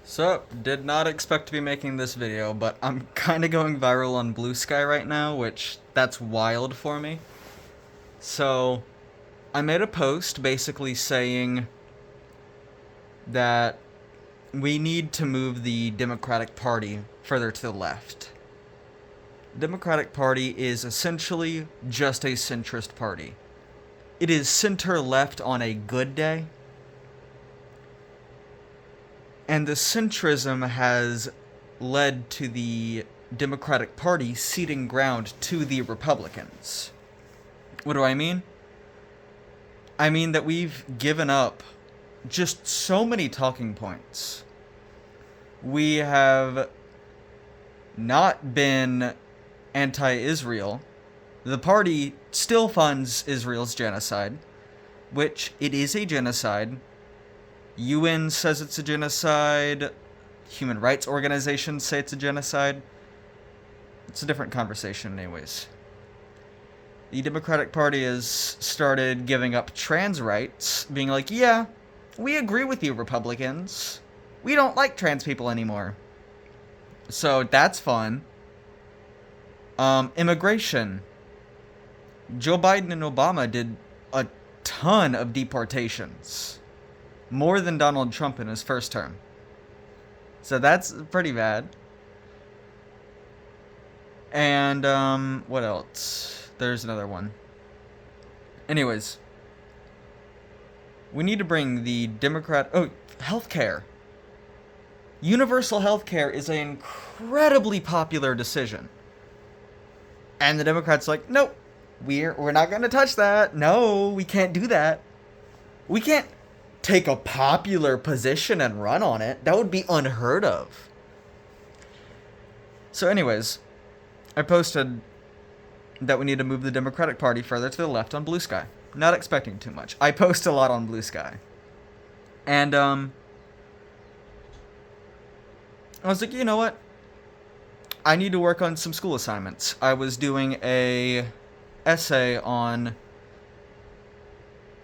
So, did not expect to be making this video, but I'm kind of going viral on bluesky right now, which that's wild for me. So, I made a post basically saying that we need to move the Democratic Party further to the left. Democratic Party is essentially just a centrist party. It is center left on a good day, and the centrism has led to the Democratic Party ceding ground to the Republicans. What do I mean? I mean that we've given up just so many talking points. We have not been anti-Israel. The party still funds Israel's genocide, which it is a genocide. UN says it's a genocide. Human rights organizations say it's a genocide. It's a different conversation anyways. The Democratic Party has started giving up trans rights, being like, yeah, we agree with you, Republicans. We don't like trans people anymore. So that's fun. Immigration. Joe Biden and Obama did a ton of deportations. More than Donald Trump in his first term. So that's pretty bad. And, what else? There's another one. Anyways. We need to bring the healthcare. Universal healthcare is an incredibly popular decision. And the Democrats are like, nope, we're not going to touch that. No, we can't do that. We can't take a popular position and run on it. That would be unheard of. So anyways, I posted that we need to move the Democratic Party further to the left on bluesky. Not expecting too much. I post a lot on bluesky. And, I was like, you know what? I need to work on some school assignments. I was doing a essay on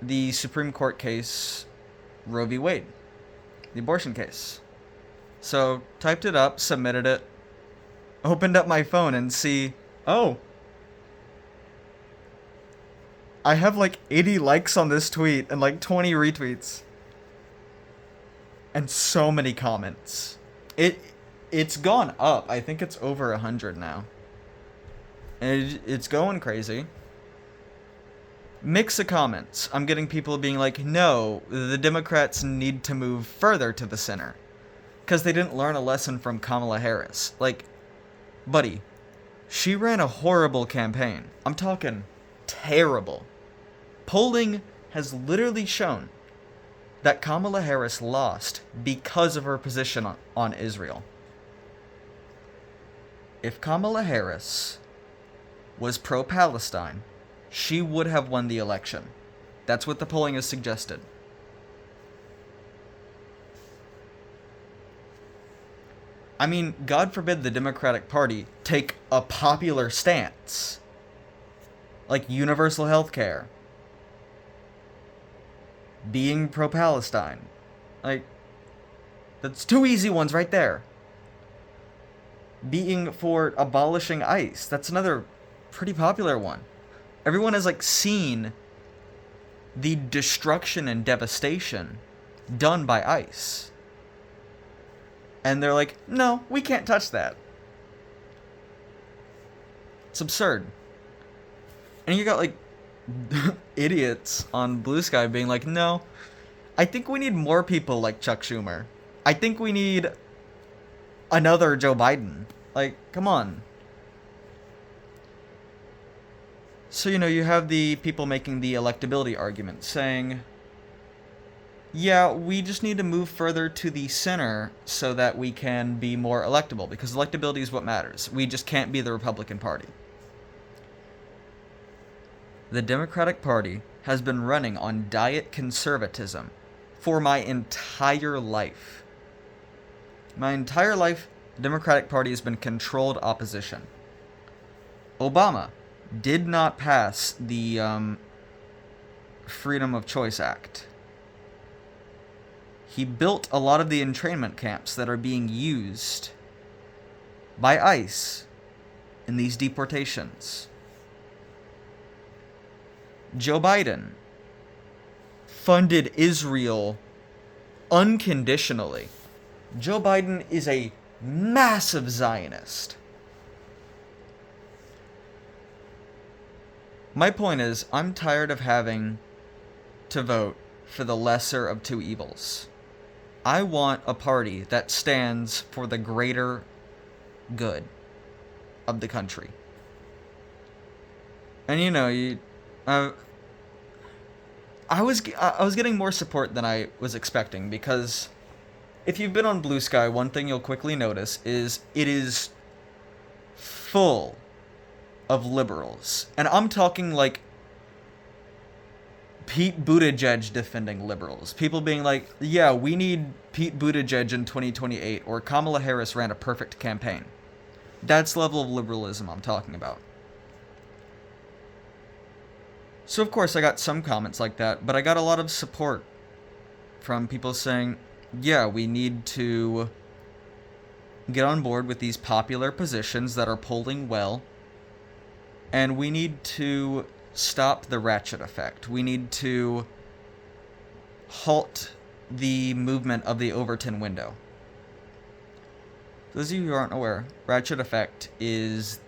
the Supreme Court case Roe v. Wade, the abortion case. So, typed it up, submitted it, opened up my phone and see, oh, I have like 80 likes on this tweet and like 20 retweets. And so many comments. It's gone up. I think it's over 100 now. And it's going crazy. Mix of comments. I'm getting people being like, no, the Democrats need to move further to the center. Because they didn't learn a lesson from Kamala Harris. Like, buddy, she ran a horrible campaign. I'm talking terrible. Polling has literally shown that Kamala Harris lost because of her position on Israel. If Kamala Harris was pro-Palestine, she would have won the election. That's what the polling has suggested. I mean, God forbid the Democratic Party take a popular stance. Like universal health care. Being pro-Palestine. Like, that's two easy ones right there. Being for abolishing ICE. That's another pretty popular one. Everyone has, like, seen the destruction and devastation done by ICE. And they're like, no, we can't touch that. It's absurd. And you got, like, idiots on bluesky being like, no, I think we need more people like Chuck Schumer. I think we need another Joe Biden. Like, come on. So, you have the people making the electability argument saying, yeah, we just need to move further to the center so that we can be more electable, because electability is what matters. We just can't be the Republican Party. The Democratic Party has been running on diet conservatism for my entire life. My entire life, the Democratic Party has been controlled opposition. Obama did not pass the Freedom of Choice Act. He built a lot of the entrainment camps that are being used by ICE in these deportations. Joe Biden funded Israel unconditionally. Joe Biden is a massive Zionist. My point is, I'm tired of having to vote for the lesser of two evils. I want a party that stands for the greater good of the country. And I was getting more support than I was expecting, because if you've been on Bluesky, one thing you'll quickly notice is it is full of liberals. And I'm talking like Pete Buttigieg defending liberals. People being like, yeah, we need Pete Buttigieg in 2028, or Kamala Harris ran a perfect campaign. That's the level of liberalism I'm talking about. So of course I got some comments like that, but I got a lot of support from people saying, yeah, we need to get on board with these popular positions that are polling well, and we need to stop the ratchet effect. We need to halt the movement of the Overton window. Those of you who aren't aware, ratchet effect is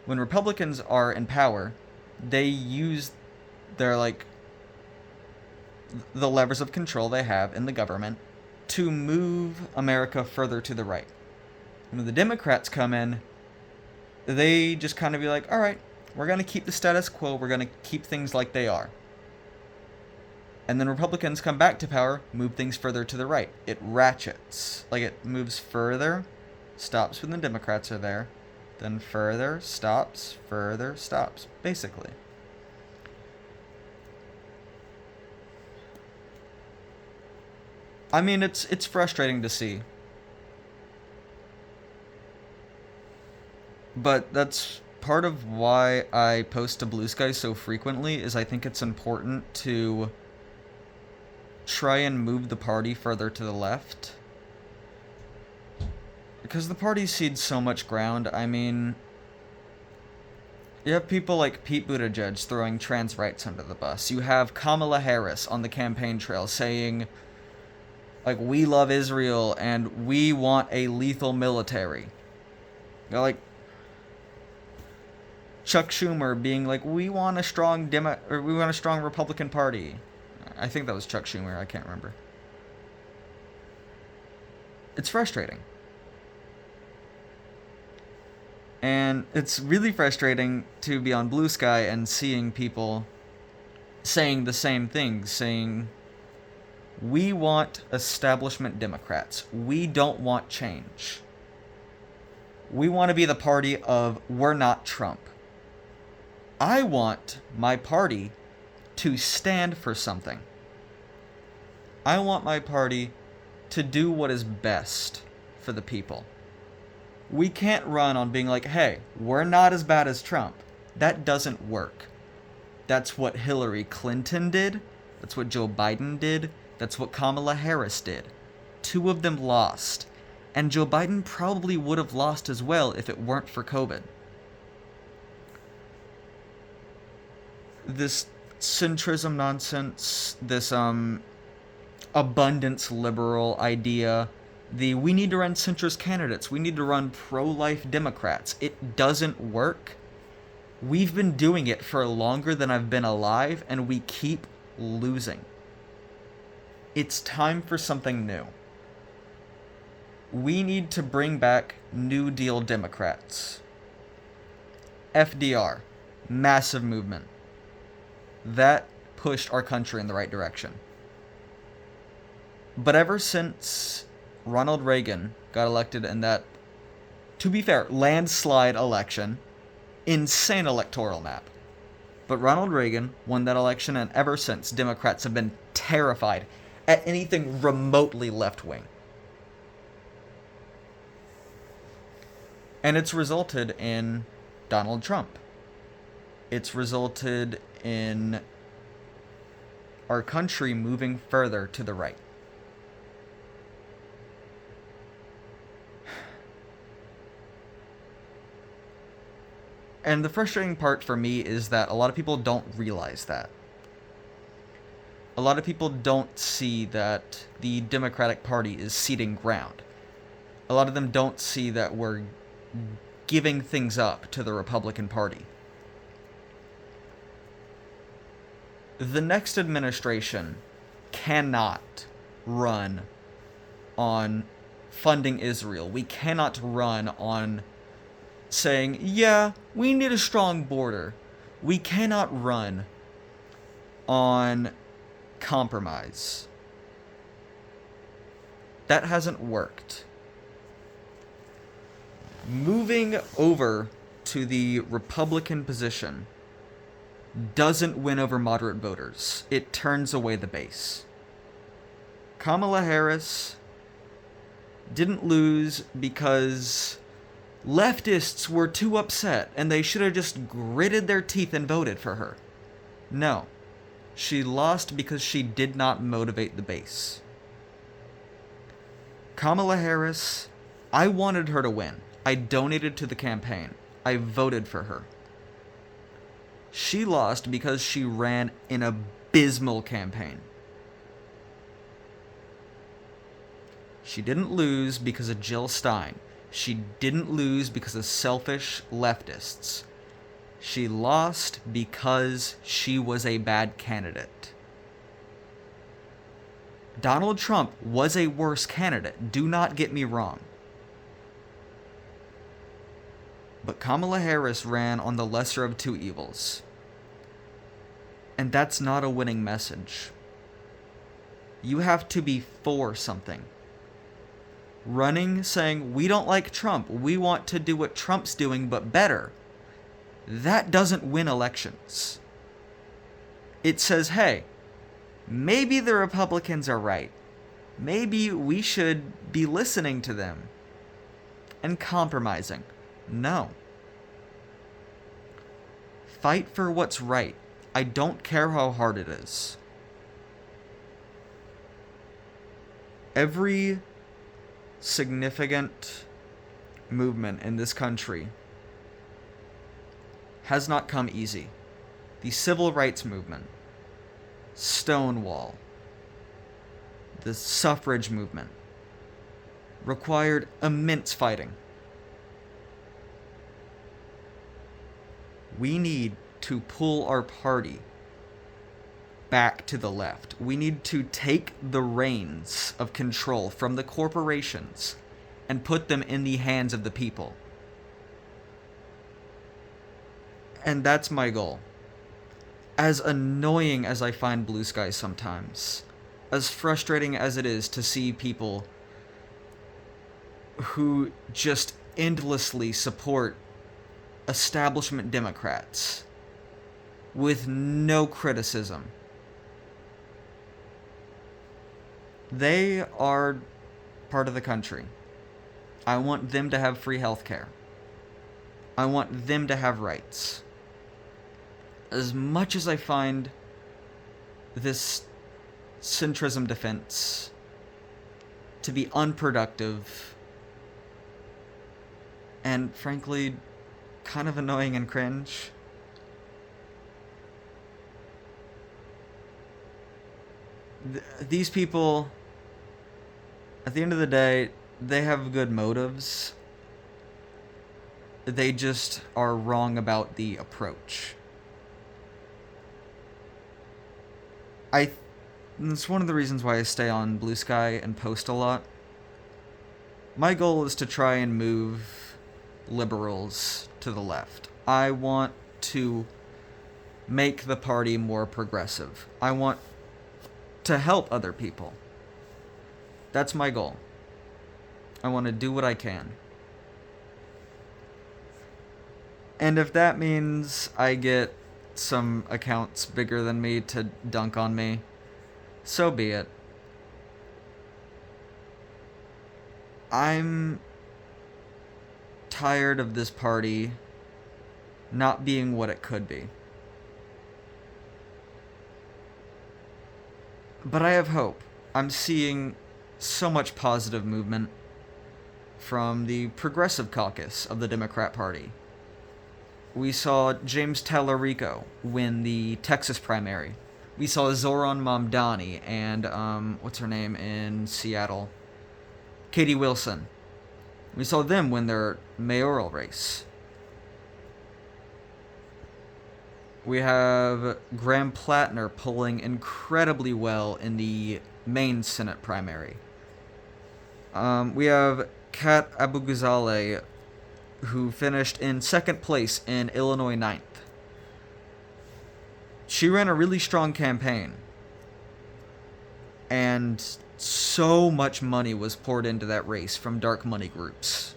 when Republicans are in power, they use their, the levers of control they have in the government to move America further to the right. And when the Democrats come in, they just kind of be like, all right, we're going to keep the status quo, we're going to keep things like they are. And then Republicans come back to power, move things further to the right. It ratchets. Like, it moves further, stops when the Democrats are there, then further, stops, basically. I mean, it's frustrating to see. But that's part of why I post to Bluesky so frequently, is I think it's important to try and move the party further to the left. Because the party cedes so much ground. I mean, you have people like Pete Buttigieg throwing trans rights under the bus. You have Kamala Harris on the campaign trail saying, like, we love Israel and we want a lethal military. You know, like, Chuck Schumer being like, we want a strong Republican Party. I think that was Chuck Schumer, I can't remember. It's frustrating. And it's really frustrating to be on Bluesky and seeing people saying the same things, saying, we want establishment Democrats. We don't want change. We want to be the party of, we're not Trump. I want my party to stand for something. I want my party to do what is best for the people. We can't run on being like, hey, we're not as bad as Trump. That doesn't work. That's what Hillary Clinton did. That's what Joe Biden did. That's what Kamala Harris did. 2 of them lost. And Joe Biden probably would have lost as well if it weren't for COVID. This centrism nonsense, this abundance liberal idea, we need to run centrist candidates, we need to run pro-life Democrats. It doesn't work. We've been doing it for longer than I've been alive, and we keep losing. It's time for something new. We need to bring back New Deal Democrats. FDR, massive movement. That pushed our country in the right direction. But ever since Ronald Reagan got elected in that, to be fair, landslide election, insane electoral map. But Ronald Reagan won that election, and ever since, Democrats have been terrified at anything remotely left-wing. And it's resulted in Donald Trump. It's resulted in our country moving further to the right. And the frustrating part for me is that a lot of people don't realize that. A lot of people don't see that the Democratic Party is ceding ground. A lot of them don't see that we're giving things up to the Republican Party. The next administration cannot run on funding Israel. We cannot run on saying, yeah, we need a strong border. We cannot run on compromise. That hasn't worked. Moving over to the Republican position doesn't win over moderate voters. It turns away the base. Kamala Harris didn't lose because leftists were too upset and they should have just gritted their teeth and voted for her. No. She lost because she did not motivate the base. Kamala Harris, I wanted her to win. I donated to the campaign. I voted for her. She lost because she ran an abysmal campaign. She didn't lose because of Jill Stein. She didn't lose because of selfish leftists. She lost because she was a bad candidate. Donald Trump was a worse candidate. Do not get me wrong. But Kamala Harris ran on the lesser of two evils. And that's not a winning message. You have to be for something. Running saying, we don't like Trump, we want to do what Trump's doing but better. That doesn't win elections. It says, hey, maybe the Republicans are right. Maybe we should be listening to them and compromising. No. Fight for what's right. I don't care how hard it is. Every significant movement in this country has not come easy. The civil rights movement, Stonewall, the suffrage movement, required immense fighting. We need to pull our party back to the left. We need to take the reins of control from the corporations and put them in the hands of the people. And that's my goal. As annoying as I find blue skies sometimes, as frustrating as it is to see people who just endlessly support establishment Democrats with no criticism. They are part of the country. I want them to have free healthcare. I want them to have rights. As much as I find this centrism defense to be unproductive and frankly kind of annoying and cringe, these people, at the end of the day, they have good motives. They just are wrong about the approach. That's one of the reasons why I stay on Blue Sky and post a lot. My goal is to try and move liberals to the left. I want to make the party more progressive. I want to help other people. That's my goal. I want to do what I can. And if that means I get some accounts bigger than me to dunk on me, so be it. I'm tired of this party not being what it could be. But I have hope. I'm seeing so much positive movement from the Progressive Caucus of the Democrat Party. We saw James Tallarico win the Texas primary. We saw Zoran Mamdani and, what's her name in Seattle? Katie Wilson. We saw them win their mayoral race. We have Graham Plattner pulling incredibly well in the Maine Senate primary. We have Kat Abughazaleh, who finished in second place in Illinois 9th. She ran a really strong campaign, and so much money was poured into that race from dark money groups,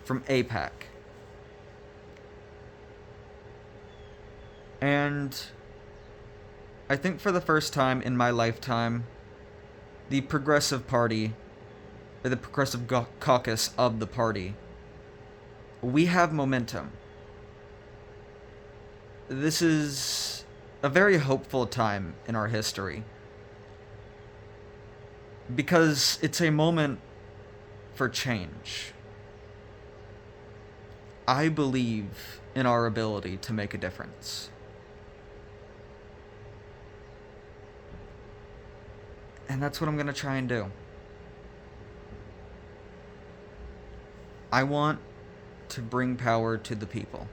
from AIPAC. And I think for the first time in my lifetime, the Progressive Party, or the Progressive Caucus of the party, we have momentum. This is a very hopeful time in our history, because it's a moment for change. I believe in our ability to make a difference. And that's what I'm going to try and do. I want to bring power to the people.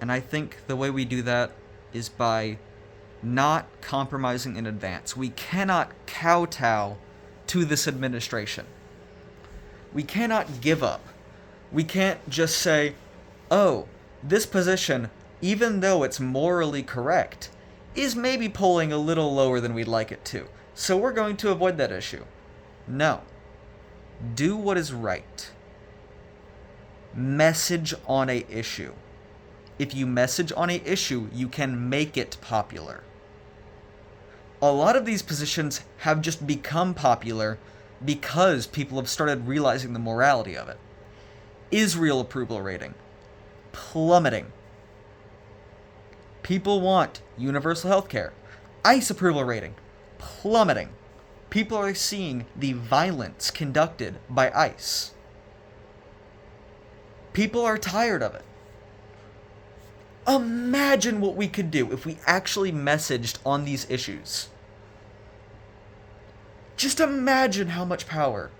And I think the way we do that is by not compromising in advance. We cannot kowtow to this administration. We cannot give up. We can't just say, oh, this position, even though it's morally correct, is maybe polling a little lower than we'd like it to, so we're going to avoid that issue. No. Do what is right. Message on a issue. If you message on a issue, you can make it popular. A lot of these positions have just become popular because people have started realizing the morality of it. Israel approval rating plummeting. People want universal health care. ICE approval rating plummeting. People are seeing the violence conducted by ICE. People are tired of it. Imagine what we could do if we actually messaged on these issues. Just imagine how much power.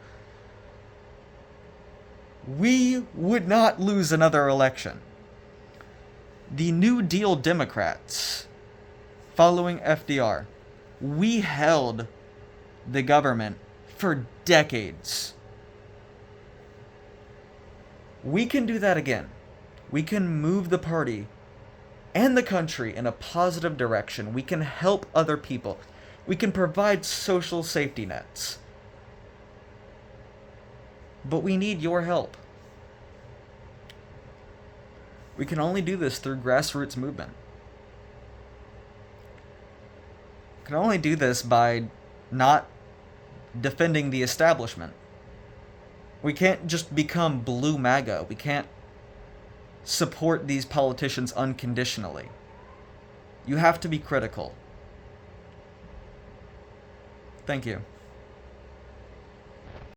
We would not lose another election. The New Deal Democrats, following FDR, we held the government for decades. We can do that again. We can move the party and the country in a positive direction. We can help other people. We can provide social safety nets. But we need your help. We can only do this through grassroots movement. We can only do this by not defending the establishment. We can't just become blue MAGA. We can't support these politicians unconditionally. You have to be critical. Thank you.